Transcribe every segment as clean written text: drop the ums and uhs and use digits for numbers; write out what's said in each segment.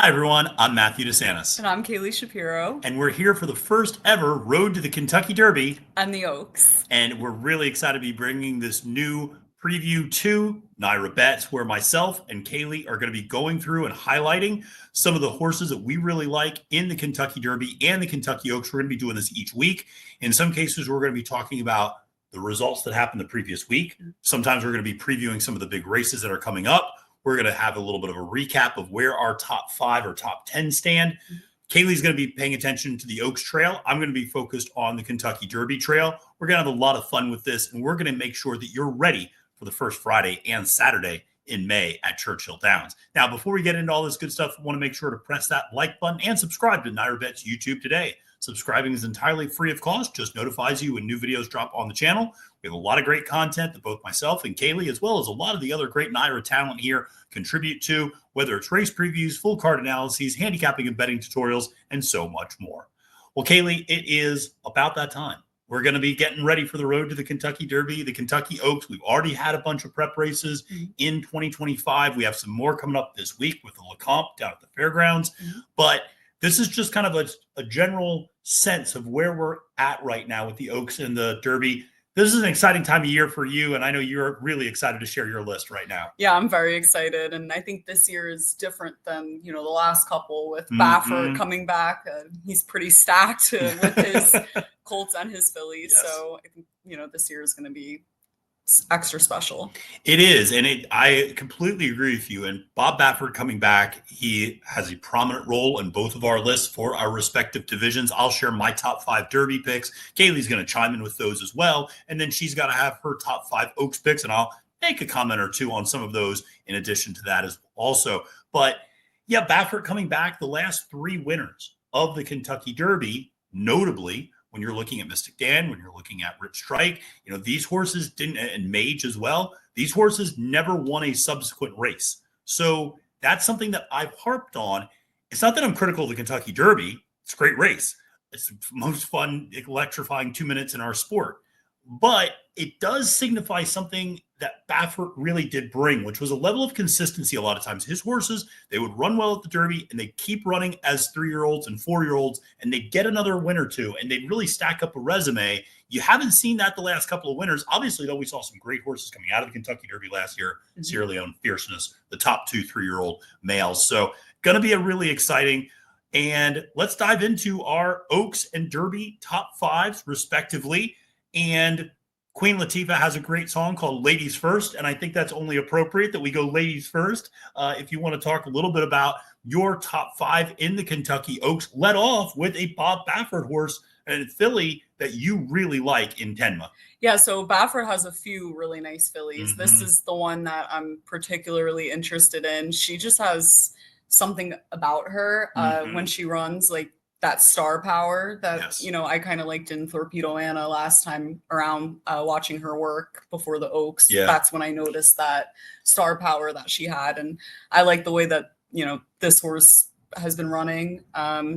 Hi, everyone. I'm Matthew DeSantis. And I'm Kaylie Shapiro. And we're here for the first ever Road to the Kentucky Derby. And the Oaks. And we're really excited to be bringing this new preview to NYRA Bets, where myself and Kaylie are going to be going through and highlighting some of the horses that we really like in the Kentucky Derby and the Kentucky Oaks. We're going to be doing this each week. In some cases, we're going to be talking about the results that happened the previous week. Sometimes we're going to be previewing some of the big races that are coming up. We're going to have a little bit of a recap of where our top 5 or top 10 stand. Kaylie's going to be paying attention to the Oaks Trail. I'm going to be focused on the Kentucky Derby Trail. We're going to have a lot of fun with this, and we're going to make sure that you're ready for the first Friday and Saturday in May at Churchill Downs. Now, before we get into all this good stuff, I want to make sure to press that like button and subscribe to NYRA Bets YouTube today. Subscribing is entirely free of cost, just notifies you when new videos drop on the channel. We have a lot of great content that both myself and Kaylie, as well as a lot of the other great NYRA talent here, contribute to, whether it's race previews, full card analyses, handicapping and betting tutorials, and so much more. Well, Kaylie, it is about that time. We're going to be getting ready for the road to the Kentucky Derby, the Kentucky Oaks. We've already had a bunch of prep races in 2025. We have some more coming up this week with the LeCompte down at the fairgrounds. But this is just kind of a general sense of where we're at right now with the Oaks and the Derby. This is an exciting time of year for you, and I know you're really excited to share your list right now. Yeah, I'm very excited, and I think this year is different than, the last couple with Baffert coming back. He's pretty stacked with his Colts and his Phillies, yes. So I think, this year is going to be extra special. It is, and I completely agree with you. And Bob Baffert coming back, he has a prominent role in both of our lists for our respective divisions. I'll share my top 5 Derby picks. Kaylie's going to chime in with those as well, and then she's got to have her top 5 Oaks picks, and I'll make a comment or two on some of those in addition to that as also. But yeah, Baffert coming back, the last 3 winners of the Kentucky Derby, notably, when you're looking at Mystic Dan, when you're looking at Rich Strike, these horses didn't, and Mage as well, these horses never won a subsequent race. So that's something that I've harped on. It's not that I'm critical of the Kentucky Derby. It's a great race. It's the most fun, electrifying 2 minutes in our sport. But it does signify something that Baffert really did bring, which was a level of consistency. A lot of times his horses, they would run well at the Derby and they keep running as 3-year-olds and 4-year-olds, and they get another win or two, and they'd really stack up a resume. You haven't seen that the last couple of winners. Obviously, though, we saw some great horses coming out of the Kentucky Derby last year. Sierra Leone Fierceness, the top 2 3-year-old males. So going to be a really exciting. And let's dive into our Oaks and Derby top 5s respectively. And Queen Latifah has a great song called Ladies First, and I think that's only appropriate that we go ladies first. If you want to talk a little bit about your top 5 in the Kentucky Oaks, let off with a Bob Baffert horse and filly that you really like in Tenma. Yeah, so Baffert has a few really nice fillies. This is the one that I'm particularly interested in. She just has something about her when she runs, like that star power that, yes. I kind of liked in Torpedo Anna last time around watching her work before the Oaks. Yeah. That's when I noticed that star power that she had. And I like the way that, this horse has been running.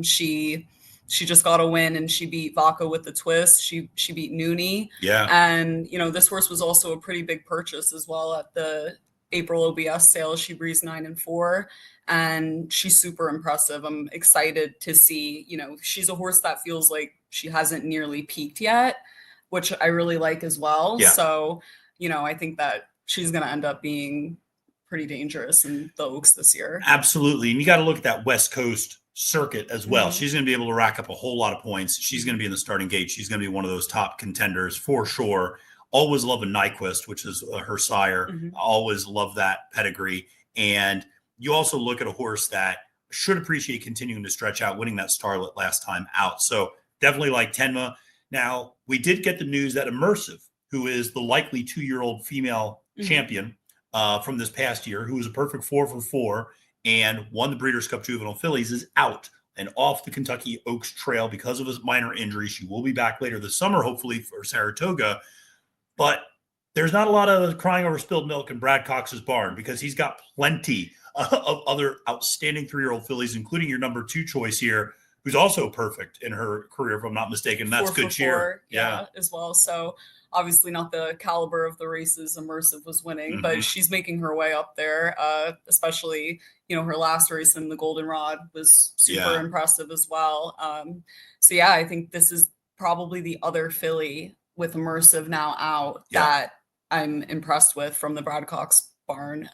She just got a win and she beat Vaca with the twist. She beat Noonie. Yeah. And, this horse was also a pretty big purchase as well at the April OBS sale. She breezed 9-4. And she's super impressive. I'm excited to see, she's a horse that feels like she hasn't nearly peaked yet, which I really like as well. Yeah. So, I think that she's going to end up being pretty dangerous in the Oaks this year. Absolutely. And you got to look at that West Coast circuit as well. She's going to be able to rack up a whole lot of points. She's going to be in the starting gate. She's going to be one of those top contenders for sure. Always love a Nyquist, which is her sire. Always love that pedigree. And you also look at a horse that should appreciate continuing to stretch out, winning that Starlet last time out. So definitely like Tenma. Now, we did get the news that Immersive, who is the likely 2-year-old female champion from this past year, who was a perfect 4 for 4 and won the Breeders' Cup Juvenile Fillies, is out and off the Kentucky Oaks Trail because of his minor injury. She will be back later this summer, hopefully, for Saratoga. But there's not a lot of crying over spilled milk in Brad Cox's barn because he's got plenty of other outstanding 3-year-old fillies, including your number 2 choice here, who's also perfect in her career, if I'm not mistaken. That's Good Cheer. Yeah, as well. So obviously not the caliber of the races Immersive was winning, but she's making her way up there. Especially, her last race in the Goldenrod was super impressive as well. So yeah, I think this is probably the other filly with Immersive now out that I'm impressed with from the Brad Cox barn.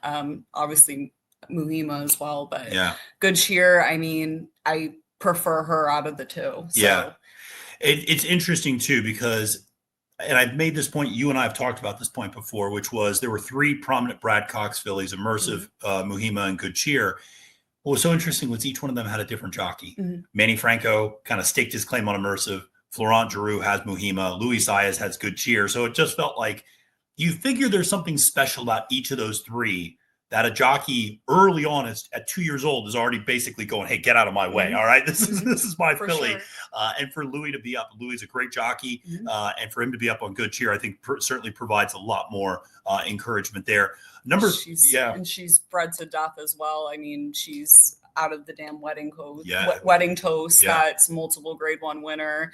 Obviously Muhima as well, but Good Cheer, I mean, I prefer her out of the two. So. It's interesting too, because, and I've made this point, you and I have talked about this point before, which was there were three prominent Brad Cox fillies, Immersive, Muhima, and Good Cheer. What was so interesting was each one of them had a different jockey. Manny Franco kind of staked his claim on Immersive. Florent Giroux has Muhima. Luis Saez has Good Cheer. So it just felt like you figure there's something special about each of those three, that a jockey early on at 2 years old is already basically going, hey, get out of my way. All right. This is my filly. Sure. And for Louis to be up, Louis is a great jockey. And for him to be up on Good Cheer, I think certainly provides a lot more encouragement there. And she's bred to death as well. I mean, she's out of the damn Wedding Toast. That's multiple Grade 1 winner.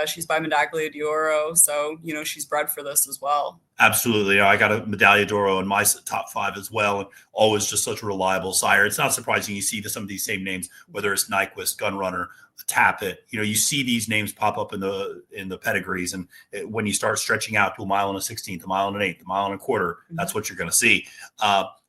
She's by Medaglia d'Oro. So, she's bred for this as well. Absolutely. I got a Medaglia d'Oro in my top 5 as well. And always just such a reliable sire. It's not surprising you see some of these same names, whether it's Nyquist, Gunrunner, Tappet. You see these names pop up in the pedigrees. And when you start stretching out to a mile and a 16th, a mile and an 1/8, a mile and a quarter, that's what you're going to see.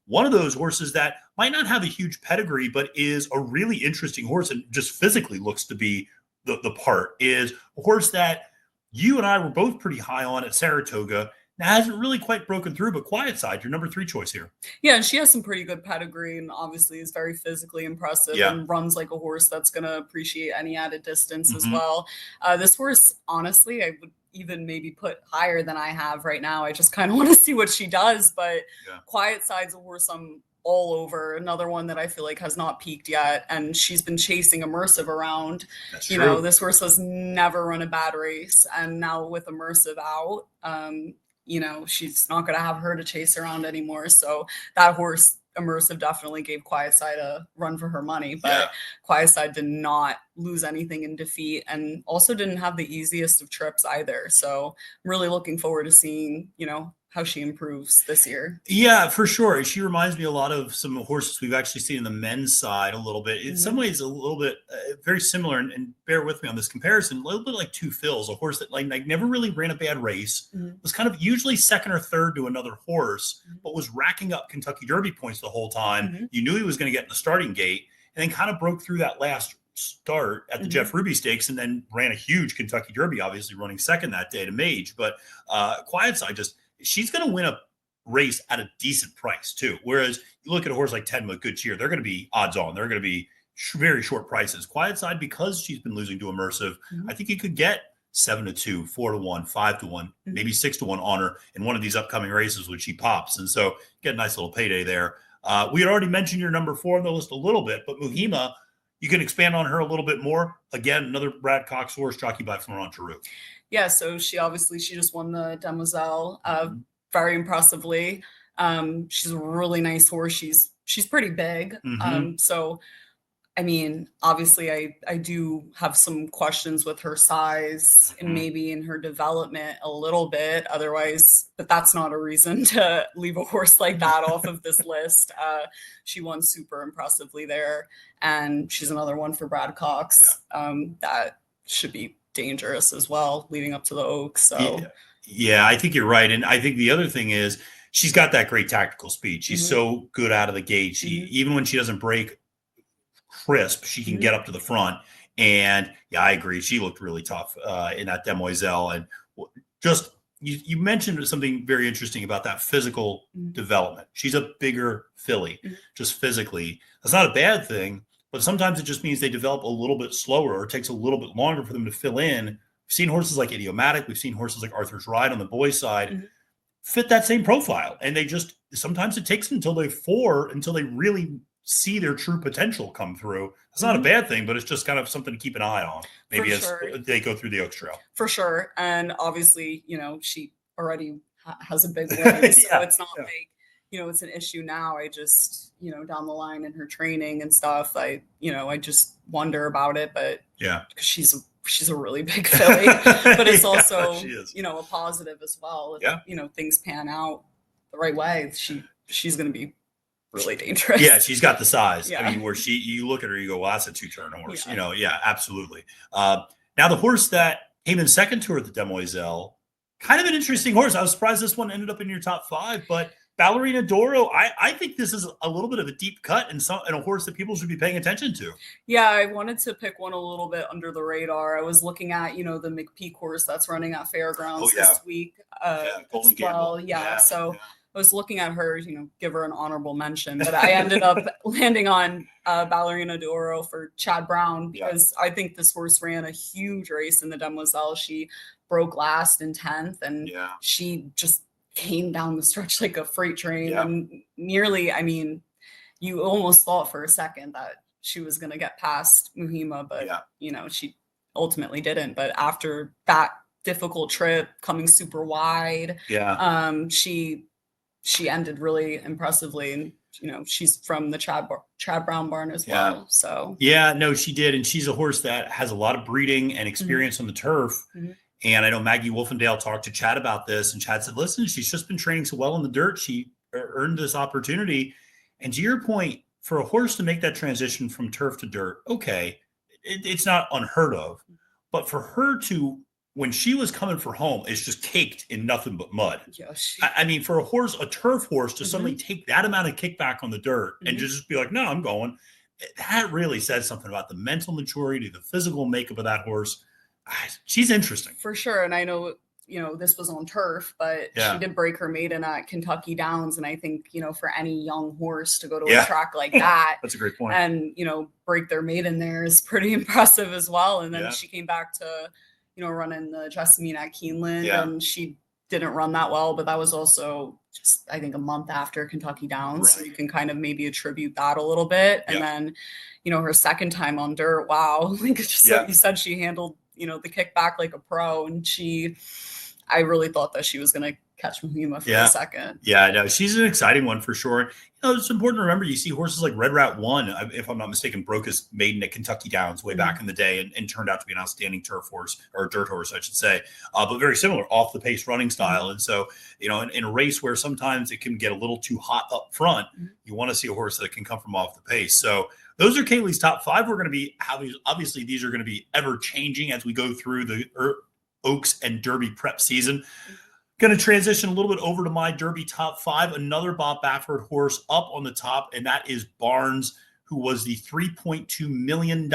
One of those horses that might not have a huge pedigree, but is a really interesting horse and just physically looks to be the part, is a horse that you and I were both pretty high on at Saratoga. Now hasn't really quite broken through, but Quiet Side, your number 3 choice here. Yeah, and she has some pretty good pedigree and obviously is very physically impressive and runs like a horse that's going to appreciate any added distance as well. This horse, honestly, I would even maybe put higher than I have right now. I just kind of want to see what she does, but Quiet Side's a horse I'm all over. Another one that I feel like has not peaked yet, and she's been chasing Immersive around. That's true. This horse has never run a bad race, and now with Immersive out, she's not going to have her to chase around anymore. So that horse, Immersive, definitely gave Quiet Side a run for her money, but Quiet Side did not lose anything in defeat and also didn't have the easiest of trips either. So I'm really looking forward to seeing, how she improves this year. Yeah, for sure. She reminds me a lot of some horses we've actually seen in the men's side a little bit. In some ways, a little bit very similar. And bear with me on this comparison. A little bit like Two Phils, a horse that like never really ran a bad race, was kind of usually second or third to another horse, but was racking up Kentucky Derby points the whole time. You knew he was going to get in the starting gate, and then kind of broke through that last start at the Jeff Ruby Stakes, and then ran a huge Kentucky Derby, obviously running second that day to Mage. But Quiet Side she's going to win a race at a decent price too. Whereas you look at a horse like Tenma, Good Cheer, they're going to be odds on. They're going to be very short prices. Quiet Side, because she's been losing to Immersive, I think you could get 7-2, 4-1, 5-1, maybe 6-1 on her in one of these upcoming races when she pops. And so get a nice little payday there. We had already mentioned your number 4 on the list a little bit, but Muhima, you can expand on her a little bit more. Again, another Brad Cox horse, jockey by Florent Giroux. Yeah, so she just won the Demoiselle very impressively. She's a really nice horse. She's pretty big. So, I mean, obviously I do have some questions with her size and maybe in her development a little bit. Otherwise, but that's not a reason to leave a horse like that off of this list. She won super impressively there, and she's another one for Brad Cox. That should be dangerous as well leading up to the Oaks. So yeah, I think you're right. And I think the other thing is she's got that great tactical speed. She's so good out of the gate. She even when she doesn't break crisp, she can get up to the front. And I agree. She looked really tough in that Demoiselle. And just you mentioned something very interesting about that physical development. She's a bigger filly, just physically. That's not a bad thing. But sometimes it just means they develop a little bit slower, or it takes a little bit longer for them to fill in. We've seen horses like Idiomatic. We've seen horses like Arthur's Ride on the boys' side fit that same profile. And they just, sometimes it takes until they really see their true potential come through. It's not a bad thing, but it's just kind of something to keep an eye on. Maybe they go through the Oaks Trail. For sure. And obviously, she already has a big win. So it's not like, it's an issue now. I just, down the line in her training and stuff, I just wonder about it, but yeah, because she's a really big filly, but it's also, she is. a positive as well. If, Yeah. things pan out the right way, she's going to be really dangerous. Yeah, she's got the size. Yeah. I mean, where you look at her, you go, well, that's a 2-turn horse. Yeah. Yeah, absolutely. Now the horse that came in second to her at the Demoiselle, kind of an interesting horse. I was surprised this one ended up in your top 5, but Ballerina Doro, I think this is a little bit of a deep cut and a horse that people should be paying attention to. Yeah, I wanted to pick one a little bit under the radar. I was looking at, the McPeak horse that's running at Fairgrounds this week. Golden Gamble. So I was looking at her, give her an honorable mention, but I ended up landing on Ballerina Doro for Chad Brown because I think this horse ran a huge race in the Demoiselle. She broke last in 10th, and she just came down the stretch like a freight train, and nearly, you almost thought for a second that she was going to get past Muhima, but she ultimately didn't. But after that difficult trip, coming super wide, she ended really impressively, and she's from the Chad Brown barn as well. So no, she did, and she's a horse that has a lot of breeding and experience on the turf. And I know Maggie Wolfendale talked to Chad about this, and Chad said, listen, she's just been training so well in the dirt. She earned this opportunity. And to your point, for a horse to make that transition from turf to dirt, okay, it's not unheard of. But for her to, when she was coming for home, it's just caked in nothing but mud. For a horse, a turf horse, to suddenly take that amount of kickback on the dirt and just be like, no, I'm going, that really says something about the mental maturity, the physical makeup of that horse. She's interesting. For sure. And I know, this was on turf, but she did break her maiden at Kentucky Downs. And I think, for any young horse to go to a track like that, that's a great point. And, break their maiden there is pretty impressive as well. And then she came back to, running the Jessamine at Keeneland, and she didn't run that well, but that was also just, I think, a month after Kentucky Downs. So you can kind of maybe attribute that a little bit. And then, her second time on dirt, wow. Like you said, she handled, the kickback like a pro, and I really thought that she was going to catch Muhima for a second. Yeah, no, she's an exciting one for sure. It's important to remember, you see horses like Red Rat 1, if I'm not mistaken, broke his maiden at Kentucky Downs way back in the day and turned out to be an outstanding turf horse, or dirt horse, I should say, but very similar off the pace running style. And so, in a race where sometimes it can get a little too hot up front, you want to see a horse that can come from off the pace. So those are Kaylie's top 5. We're going to be, obviously, these are going to be ever changing as we go through the Oaks and Derby prep season. Going to transition a little bit over to my Derby top 5. Another Bob Baffert horse up on the top, and that is Barnes, who was the $3.2 million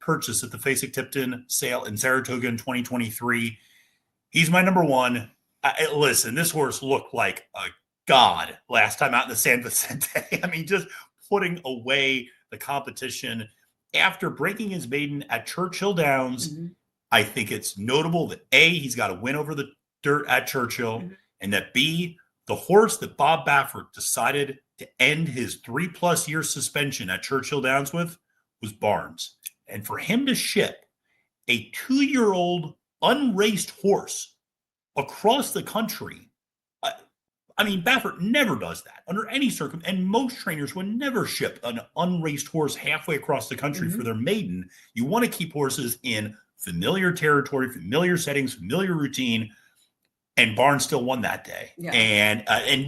purchase at the Fasig-Tipton sale in Saratoga in 2023. He's my number 1. Listen, this horse looked like a god last time out in the San Vicente. Just putting away the competition after breaking his maiden at Churchill Downs. I think it's notable that A, he's got a win over the dirt at Churchill, and that B, the horse that Bob Baffert decided to end his 3+ year suspension at Churchill Downs with was Barnes. And for him to ship a 2-year-old unraced horse across the country, Baffert never does that under any circumstance, and most trainers would never ship an unraced horse halfway across the country for their maiden. You want to keep horses in familiar territory, familiar settings, familiar routine. And Barnes still won that day, and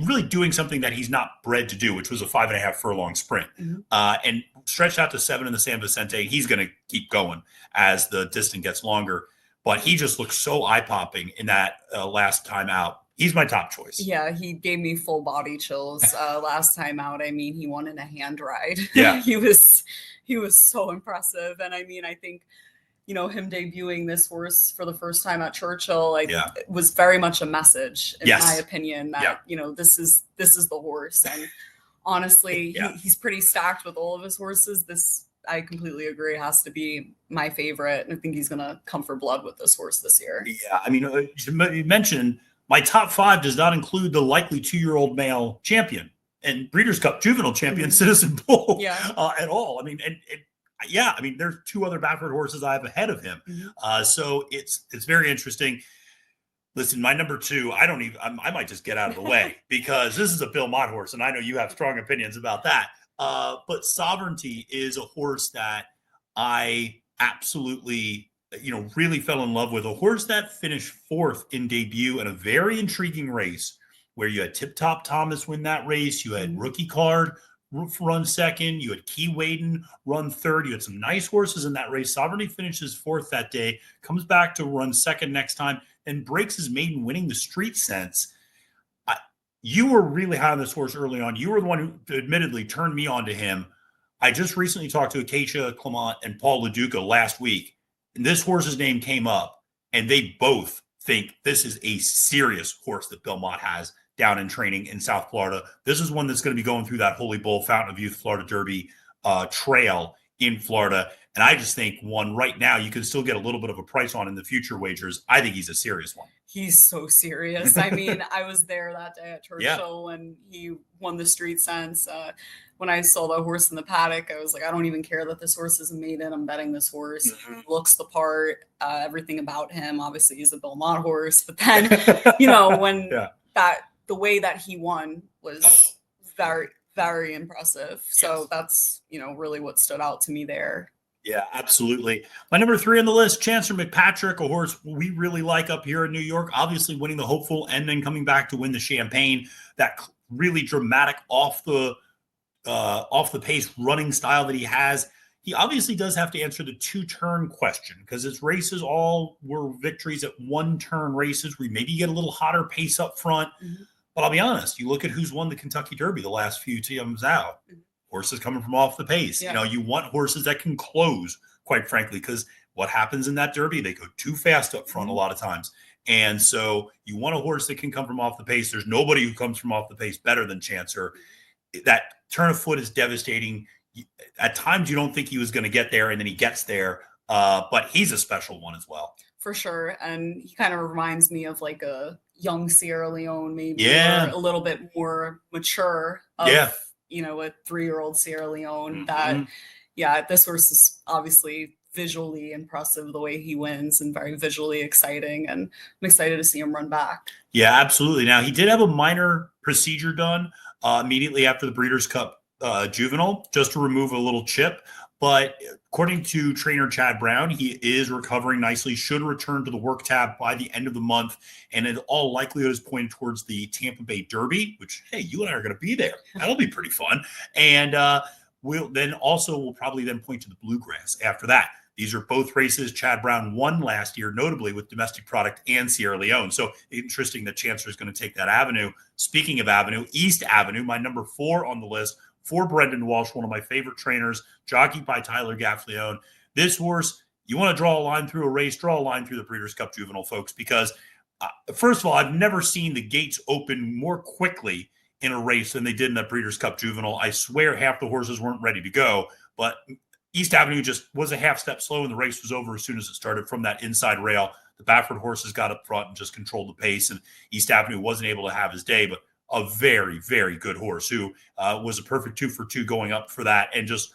really doing something that he's not bred to do, which was a 5.5 furlong sprint, and stretched out to 7 in the San Vicente. He's going to keep going as the distance gets longer, but he just looks so eye-popping in that last time out. He's my top choice. Yeah, he gave me full body chills last time out. He won in a hand ride. Yeah, he was so impressive, and I think, him debuting this horse for the first time at Churchill, it was very much a message, in my opinion, that, this is the horse. And honestly, he's pretty stacked with all of his horses. This, I completely agree, has to be my favorite. And I think he's going to come for blood with this horse this year. Yeah. You mentioned my top 5 does not include the likely 2-year-old male champion and Breeders' Cup juvenile champion, Citizen Bull, at all. There's 2 other Baffert horses I have ahead of him. So it's very interesting. Listen, my number 2, I might just get out of the way because this is a Bill Mott horse, and I know you have strong opinions about that. But Sovereignty is a horse that I absolutely, really fell in love with. A horse that finished 4th in debut in a very intriguing race where you had Tip Top Thomas win that race. You had Rookie Card run second. You had Key Waden run third. You had some nice horses in that race. Sovereignty finishes 4th that day, comes back to run second next time, and breaks his maiden, winning the Street Sense. You were really high on this horse early on. You were the one who admittedly turned me on to him. I just recently talked to Acacia Clement and Paul LaDuca last week, and this horse's name came up, and they both think this is a serious horse that Bill Mott has down in training in South Florida. This is one that's going to be going through that Holy Bull Fountain of Youth Florida Derby trail in Florida. And I just think one right now you can still get a little bit of a price on in the future wagers. I think he's a serious one. He's so serious. I mean, I was there that day at Churchill when he won the Street Sense. When I saw the horse in the paddock, I was like, I don't even care that this horse is a maiden. I'm betting this horse. He looks the part, everything about him. Obviously, he's a Bill Mott horse. But then, when the way that he won was very, very impressive. So that's, really what stood out to me there. Yeah, absolutely. My number 3 on the list, Chancellor McPatrick, a horse we really like up here in New York, obviously winning the Hopeful and then coming back to win the Champagne. That really dramatic off the pace running style that he has. He obviously does have to answer the 2-turn question because his races all were victories at 1-turn races where maybe you get a little hotter pace up front. But I'll be honest, you look at who's won the Kentucky Derby the last few times out. Horses coming from off the pace. You want horses that can close, quite frankly, because what happens in that Derby, they go too fast up front a lot of times. And so you want a horse that can come from off the pace. There's nobody who comes from off the pace better than Chancer. That turn of foot is devastating. At times you don't think he was going to get there, and then he gets there. But he's a special one as well. For sure. And he kind of reminds me of like a young Sierra Leone, maybe, or a little bit more mature of, a 3-year-old Sierra Leone that, this horse is obviously visually impressive the way he wins and very visually exciting. And I'm excited to see him run back. Yeah, absolutely. Now, he did have a minor procedure done immediately after the Breeders' Cup Juvenile just to remove a little chip. But according to trainer Chad Brown, he is recovering nicely, should return to the work tab by the end of the month. And in all likelihood is pointing towards the Tampa Bay Derby, which, hey, you and I are going to be there. That'll be pretty fun. And we'll probably then point to the Bluegrass after that. These are both races Chad Brown won last year, notably with Domestic Product and Sierra Leone. So interesting that Chancellor is going to take that avenue. Speaking of avenue, East Avenue, my number 4 on the list, for Brendan Walsh, one of my favorite trainers, jockeyed by Tyler Gaffleone. This horse, you want to draw a line through a race, draw a line through the Breeders' Cup Juvenile, folks, because first of all, I've never seen the gates open more quickly in a race than they did in that Breeders' Cup Juvenile. I swear half the horses weren't ready to go, but East Avenue just was a half step slow and the race was over as soon as it started from that inside rail. The Baffert horses got up front and just controlled the pace, and East Avenue wasn't able to have his day, but a very, very good horse who was a perfect 2-for-2 going up for that. And just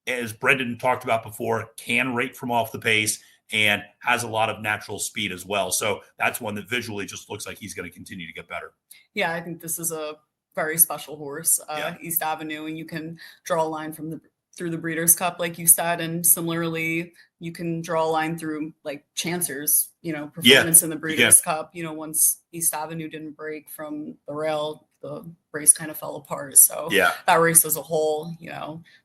as Brendan talked about before, can rate from off the pace and has a lot of natural speed as well. So that's one that visually just looks like he's going to continue to get better. Yeah, I think this is a very special horse, East Avenue, and you can draw a line through the Breeders' Cup, like you said, and similarly, you can draw a line through like Chancer's, performance in the Breeders' Cup. Once East Avenue didn't break from the rail, the race kind of fell apart. So that race as a whole,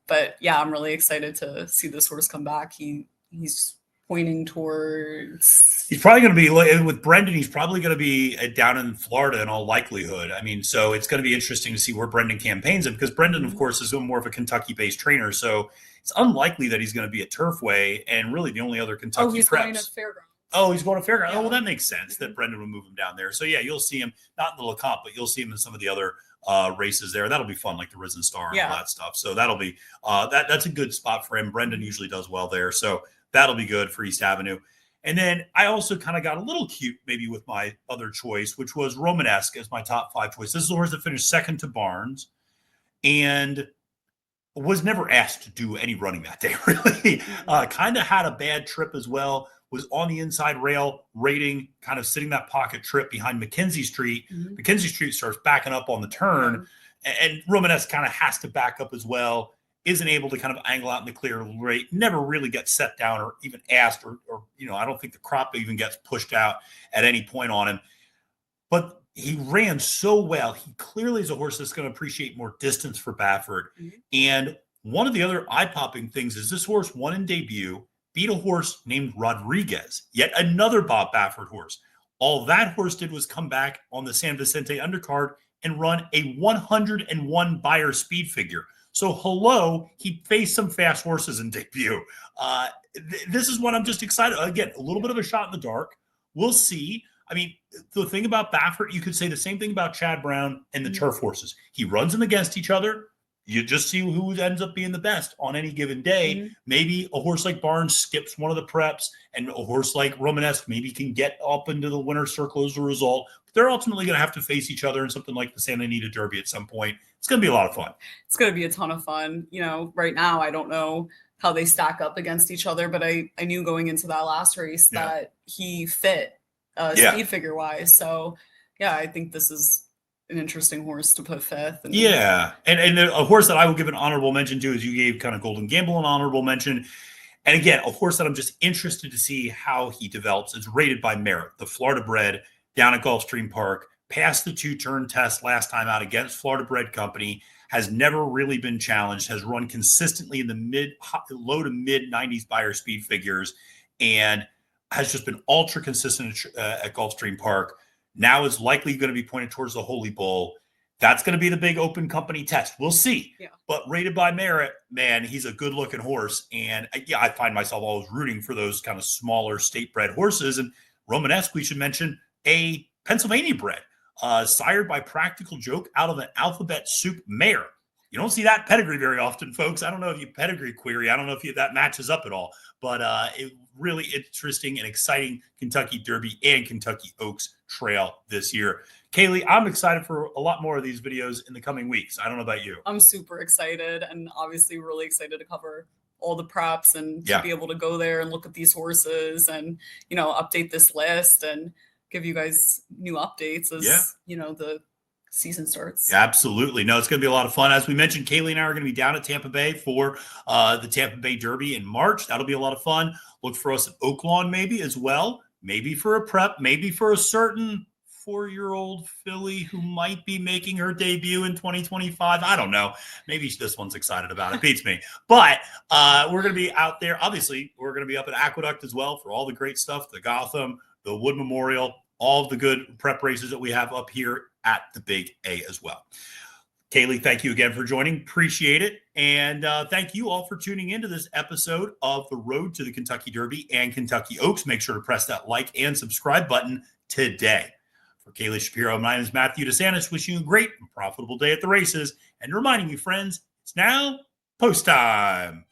but I'm really excited to see this horse come back. He's pointing towards. He's probably going to be with Brendan. He's probably going to be down in Florida in all likelihood. I mean, so it's going to be interesting to see where Brendan campaigns it because Brendan, of course, is more of a Kentucky-based trainer. So it's unlikely that he's going to be at Turfway and really the only other Kentucky he's preps. Going to Fairgrounds. Oh, he's going to Fairgrounds. Oh, well, that makes sense that Brendan would move him down there. So, you'll see him, not in the LeComte, but you'll see him in some of the other races there. That'll be fun, like the Risen Star and all that stuff. So that'll be that's a good spot for him. Brendan usually does well there. So that'll be good for East Avenue. And then I also kind of got a little cute maybe with my other choice, which was Romanesque as my top 5 choice. This is the horse that finished second to Barnes and was never asked to do any running that day, really. Kind of had a bad trip as well. was on the inside rail, rating, kind of sitting that pocket trip behind McKenzie Street. Mhm. McKenzie Street starts backing up on the turn, and Romanesque kind of has to back up as well. Isn't able to kind of angle out in the clear rate, never really gets set down or even asked, or I don't think the crop even gets pushed out at any point on him. But he ran so well. He clearly is a horse that's going to appreciate more distance for Baffert. And one of the other eye-popping things is this horse won in debut, beat a horse named Rodriguez, yet another Bob Baffert horse. All that horse did was come back on the San Vicente undercard and run a 101 buyer speed figure. So, hello, he faced some fast horses in debut. This is what I'm just excited. Again, a little bit of a shot in the dark. We'll see. I mean, the thing about Baffert, you could say the same thing about Chad Brown and the turf horses. He runs them against each other. You just see who ends up being the best on any given day. Maybe a horse like Barnes skips one of the preps, and a horse like Romanesque maybe can get up into the winner's circle as a result. But they're ultimately going to have to face each other in something like the Santa Anita Derby at some point. It's going to be a lot of fun. It's going to be a ton of fun. Right now, I don't know how they stack up against each other, but I knew going into that last race that he fit speed figure wise. So, I think this is an interesting horse to put fifth. And a horse that I will give an honorable mention to is you gave kind of Golden Gamble an honorable mention. And again, a horse that I'm just interested to see how he develops is rated by Merit, the Florida bred down at Gulfstream Park, passed the 2-turn test last time out against Florida Bred Company, has never really been challenged, has run consistently in the low to mid 90s buyer speed figures, and has just been ultra consistent at Gulfstream Park. Now is likely going to be pointed towards the Holy Bull. That's going to be the big open company test. We'll see. But rated by Merit, man, he's a good-looking horse. And, I find myself always rooting for those kind of smaller state-bred horses. And Romanesque, we should mention, a Pennsylvania bred, sired by Practical Joke out of an Alphabet Soup mare. You don't see that pedigree very often, folks. I don't know if you pedigree query. I don't know if that matches up at all. But it really interesting and exciting Kentucky Derby and Kentucky Oaks Trail this year. Kaylie, I'm excited for a lot more of these videos in the coming weeks. I don't know about you. I'm super excited, and obviously really excited to cover all the props and to be able to go there and look at these horses and, update this list and give you guys new updates as, the season starts. Absolutely. No, it's going to be a lot of fun. As we mentioned, Kaylie and I are going to be down at Tampa Bay for the Tampa Bay Derby in March. That'll be a lot of fun. Look for us at Oaklawn maybe as well. Maybe for a prep, maybe for a certain 4-year-old filly who might be making her debut in 2025. I don't know. Maybe this one's excited about it. Beats me. But we're going to be out there. Obviously, we're going to be up at Aqueduct as well for all the great stuff, the Gotham, the Wood Memorial, all of the good prep races that we have up here at the Big A as well. Kaylie, thank you again for joining. Appreciate it. And thank you all for tuning into this episode of The Road to the Kentucky Derby and Kentucky Oaks. Make sure to press that like and subscribe button today. For Kaylie Shapiro, my name is Matthew DeSantis, wishing you a great and profitable day at the races and reminding you, friends, it's now post time.